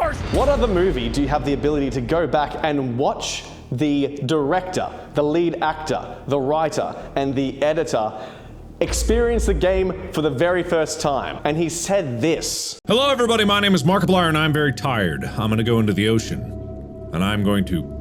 yours! What other movie do you have the ability to go back and watch the director, the lead actor, the writer, and the editor experience the game for the very first time? And he said this. Hello everybody, my name is Markiplier and I'm very tired. I'm gonna go into the ocean. And I'm going to...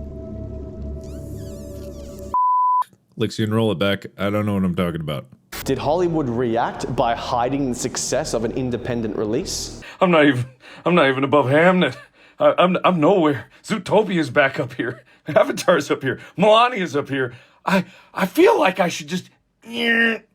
Lixie and roll it back. I don't know what I'm talking about. Did Hollywood react by hiding the success of an independent release? I'm not even above Hamnet. I'm nowhere. Zootopia's back up here. Avatar's up here. Melania's up here. I feel like I should just...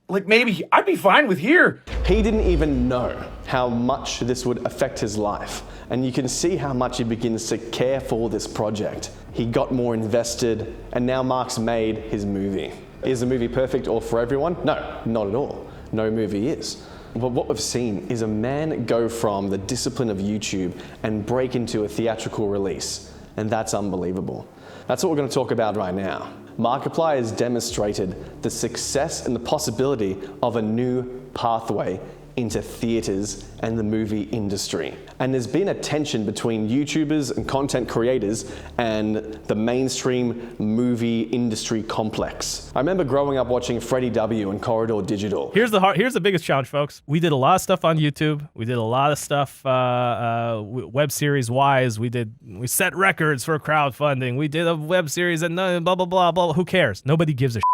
Like maybe I'd be fine with here. He didn't even know how much this would affect his life. And you can see how much he begins to care for this project. He got more invested, and now Mark's made his movie. Is the movie perfect or for everyone? No, not at all. No movie is. But what we've seen is a man go from the discipline of YouTube and break into a theatrical release. And that's unbelievable. That's what we're going to talk about right now. Markiplier has demonstrated the success and the possibility of a new pathway into theaters and the movie industry. And there's been a tension between YouTubers and content creators and the mainstream movie industry complex. I remember growing up watching Freddiew and Corridor Digital. Here's the biggest challenge, folks. We did a lot of stuff on YouTube. We did a lot of stuff web series wise. We set records for crowdfunding. We did a web series and blah blah blah blah. Who cares? Nobody gives a shit.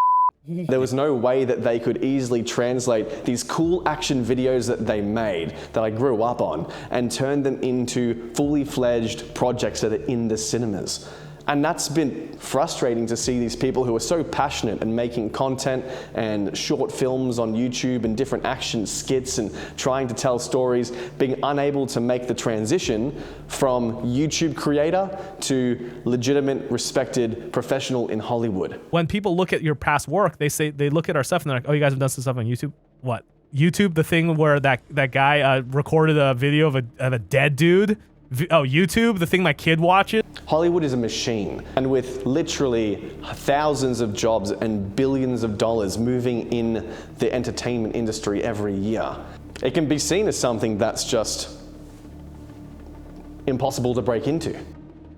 There was no way that they could easily translate these cool action videos that they made, that I grew up on, and turn them into fully fledged projects that are in the cinemas. And that's been frustrating to see these people who are so passionate and making content and short films on YouTube and different action skits and trying to tell stories, being unable to make the transition from YouTube creator to legitimate, respected professional in Hollywood. When people look at your past work, they look at our stuff and they're like, oh, you guys have done some stuff on YouTube? What? YouTube, the thing where that guy recorded a video of a dead dude? Oh, YouTube, the thing my kid watches? Hollywood is a machine, and with literally thousands of jobs and billions of dollars moving in the entertainment industry every year, it can be seen as something that's just impossible to break into.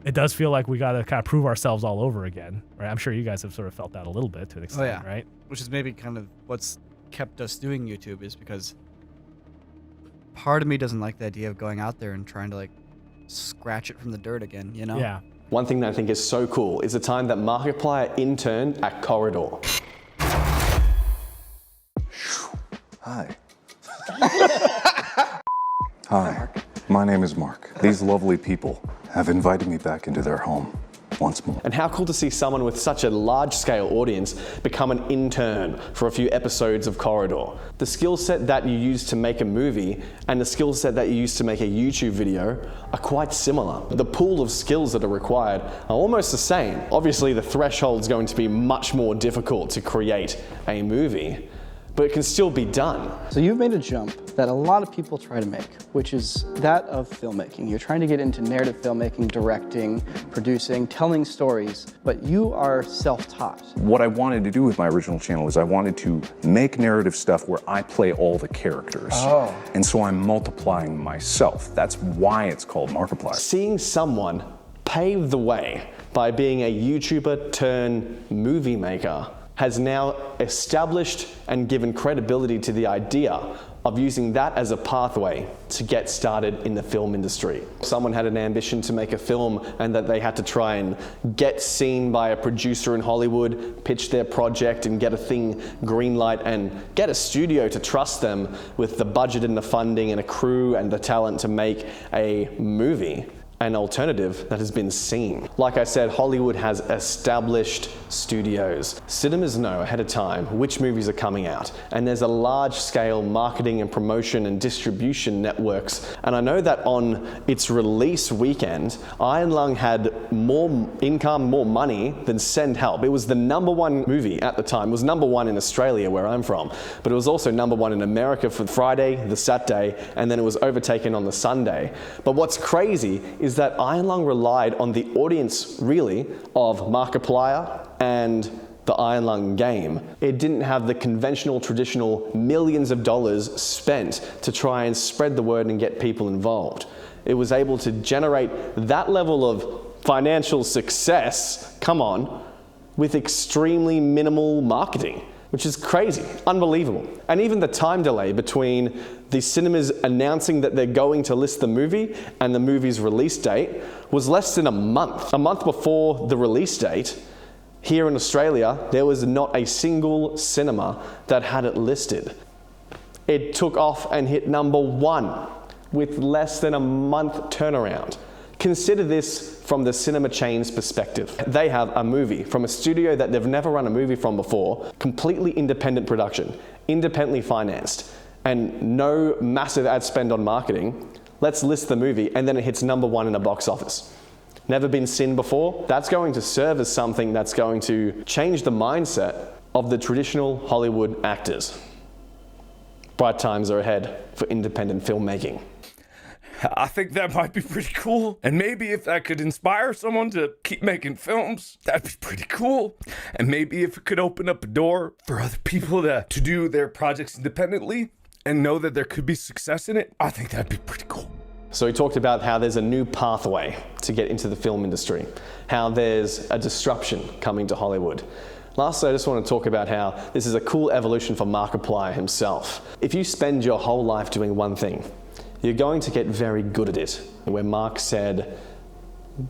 It does feel like we gotta kind of prove ourselves all over again, right? I'm sure you guys have sort of felt that a little bit to an extent, right? Which is maybe kind of what's kept us doing YouTube, is because part of me doesn't like the idea of going out there and trying to like scratch it from the dirt again, you know? Yeah. One thing that I think is so cool is the time that Markiplier interned at Corridor. Hi. Hi, my name is Mark. These lovely people have invited me back into their home once more. And how cool to see someone with such a large-scale audience become an intern for a few episodes of Corridor. The skill set that you use to make a movie and the skill set that you use to make a YouTube video are quite similar. The pool of skills that are required are almost the same. Obviously, the threshold is going to be much more difficult to create a movie, but it can still be done. So you've made a jump that a lot of people try to make, which is that of filmmaking. You're trying to get into narrative filmmaking, directing, producing, telling stories, but you are self-taught. What I wanted to do with my original channel is I wanted to make narrative stuff where I play all the characters. Oh. And so I'm multiplying myself. That's why it's called Markiplier. Seeing someone pave the way by being a YouTuber turned movie maker has now established and given credibility to the idea of using that as a pathway to get started in the film industry. Someone had an ambition to make a film and that they had to try and get seen by a producer in Hollywood, pitch their project and get a thing greenlight and get a studio to trust them with the budget and the funding and a crew and the talent to make a movie. An alternative that has been seen. Like I said, Hollywood has established studios. Cinemas know ahead of time which movies are coming out, and there's a large-scale marketing and promotion and distribution networks. And I know that on its release weekend, Iron Lung had more income, more money than Send Help. It was the #1 movie at the time. It was #1 in Australia, where I'm from, but it was also #1 in America for Friday, the Saturday, and then it was overtaken on the Sunday. But what's crazy is that Iron Lung relied on the audience, really, of Markiplier and the Iron Lung game. It didn't have the conventional, traditional millions of dollars spent to try and spread the word and get people involved. it was able to generate that level of financial success, come on, with extremely minimal marketing, which is crazy, unbelievable. And even the time delay between the cinemas announcing that they're going to list the movie and the movie's release date was less than a month. A month before the release date, here in Australia, there was not a single cinema that had it listed. It took off and hit #1 with less than a month turnaround. Consider this from the cinema chain's perspective. They have a movie from a studio that they've never run a movie from before, completely independent production, independently financed, and no massive ad spend on marketing. Let's list the movie, and then it hits #1 in the box office. Never been seen before. That's going to serve as something that's going to change the mindset of the traditional Hollywood actors. Bright times are ahead for independent filmmaking. I think that might be pretty cool. And maybe if that could inspire someone to keep making films, that'd be pretty cool. And maybe if it could open up a door for other people to do their projects independently and know that there could be success in it, I think that'd be pretty cool. So he talked about how there's a new pathway to get into the film industry, how there's a disruption coming to Hollywood. Lastly, I just want to talk about how this is a cool evolution for Markiplier himself. If you spend your whole life doing one thing, you're going to get very good at it. Where Mark said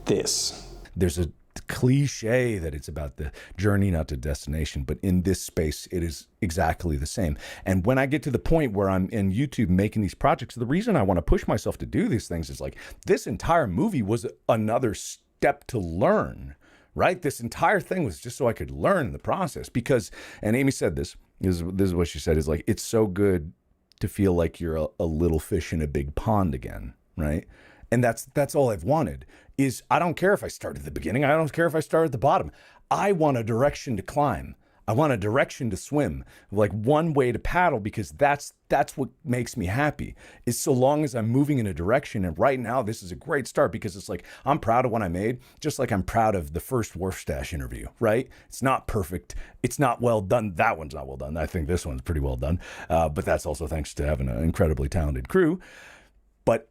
this. There's a cliche that it's about the journey, not the destination, but in this space, it is exactly the same. And when I get to the point where I'm in YouTube making these projects, the reason I want to push myself to do these things is like, this entire movie was another step to learn, right? This entire thing was just so I could learn the process because, and Amy said this is what she said, is like, it's so good to feel like you're a little fish in a big pond again, right? And that's all I've wanted is I don't care if I start at the beginning. I don't care if I start at the bottom. I want a direction to climb. I want a direction to swim, like one way to paddle, because that's what makes me happy is so long as I'm moving in a direction. And right now, this is a great start because it's like, I'm proud of what I made, just like I'm proud of the first Wharf Stash interview, right? It's not perfect. It's not well done. That one's not well done. I think this one's pretty well done. But that's also thanks to having an incredibly talented crew. But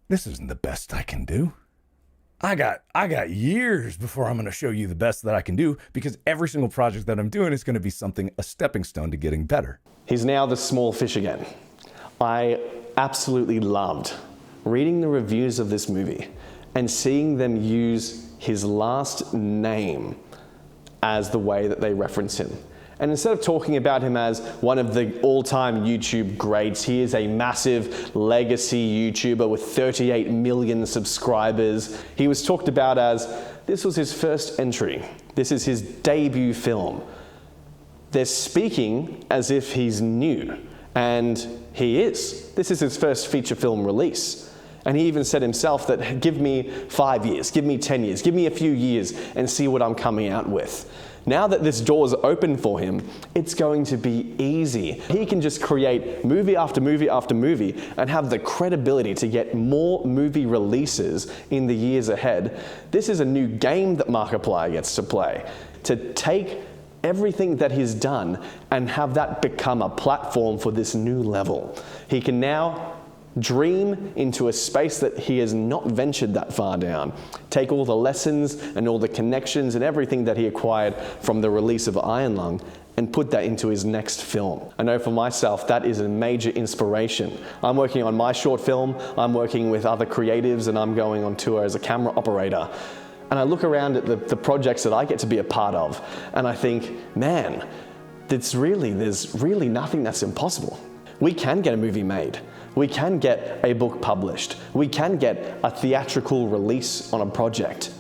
this isn't the best I can do. I got years before I'm going to show you the best that I can do because every single project that I'm doing is going to be a stepping stone to getting better. He's now the small fish again. I absolutely loved reading the reviews of this movie and seeing them use his last name as the way that they reference him. And instead of talking about him as one of the all-time YouTube greats, he is a massive legacy YouTuber with 38 million subscribers. He was talked about as, this was his first entry. This is his debut film. They're speaking as if he's new, and he is. This is his first feature film release. And he even said himself that, give me 5 years, give me 10 years, give me a few years and see what I'm coming out with. Now that this door is open for him, it's going to be easy. He can just create movie after movie after movie and have the credibility to get more movie releases in the years ahead. This is a new game that Markiplier gets to play. To take everything that he's done and have that become a platform for this new level. He can now dream into a space that he has not ventured that far down. Take all the lessons and all the connections and everything that he acquired from the release of Iron Lung and put that into his next film. I know for myself, that is a major inspiration. I'm working on my short film, I'm working with other creatives, and I'm going on tour as a camera operator. And I look around at the projects that I get to be a part of, and I think, man, there's really nothing that's impossible. We can get a movie made. We can get a book published. We can get a theatrical release on a project.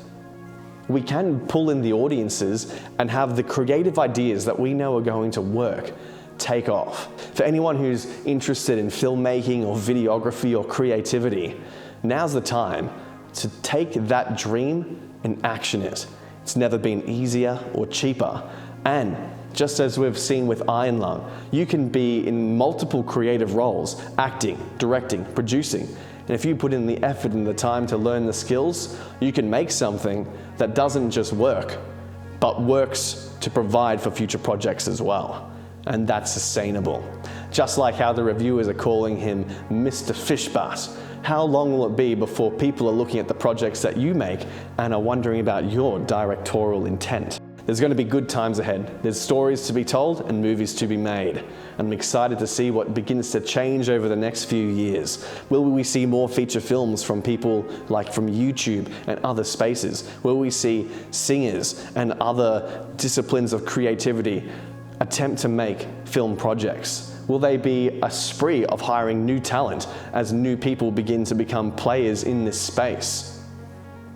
We can pull in the audiences and have the creative ideas that we know are going to work take off. For anyone who's interested in filmmaking or videography or creativity, now's the time to take that dream and action it. It's never been easier or cheaper. And just as we've seen with Iron Lung, you can be in multiple creative roles, acting, directing, producing. And if you put in the effort and the time to learn the skills, you can make something that doesn't just work, but works to provide for future projects as well. And that's sustainable. just like how the reviewers are calling him Mr. Fischbach. How long will it be before people are looking at the projects that you make and are wondering about your directorial intent? There's going to be good times ahead. There's stories to be told and movies to be made. I'm excited to see what begins to change over the next few years. Will we see more feature films from people like from YouTube and other spaces? Will we see singers and other disciplines of creativity attempt to make film projects? Will they be a spree of hiring new talent as new people begin to become players in this space?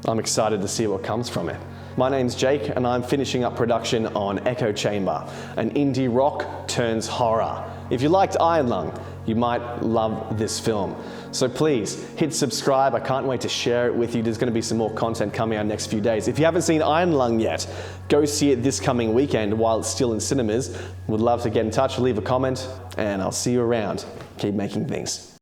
I'm excited to see what comes from it. My name's Jake and I'm finishing up production on Echo Chamber, an indie rock turns horror. If you liked Iron Lung, you might love this film. So please hit subscribe. I can't wait to share it with you. There's going to be some more content coming out next few days. If you haven't seen Iron Lung yet, go see it this coming weekend while it's still in cinemas. Would love to get in touch, leave a comment, and I'll see you around. Keep making things.